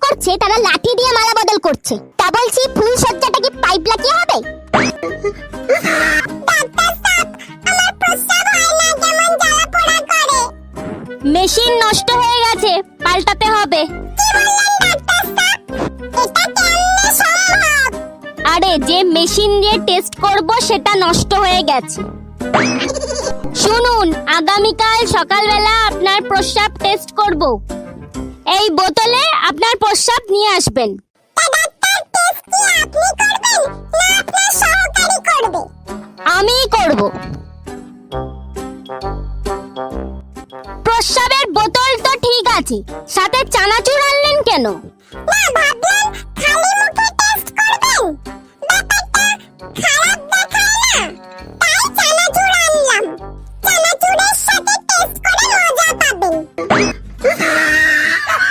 করছে তারা লাঠি দিয়ে মালা বদল করছে। তা বলছি ফুল সজ্জাটা কি পাইপ লাগিয়ে হবে? মেশিন নষ্ট হয়ে গেছে, পাল্টাতে হবে। আরে যে মেশিন দিয়ে টেস্ট করব সেটা নষ্ট হয়ে গেছে। শুনুন, আগামীকাল সকালবেলা আপনার প্রস্রাব টেস্ট করব। এই বোতলে আপনার প্রস্রাব নিয়ে আসবেন। আমিই করব। প্রস্রাবের বোতল তো ঠিক আছে, সাথে চানাচুর আনলেন কেন?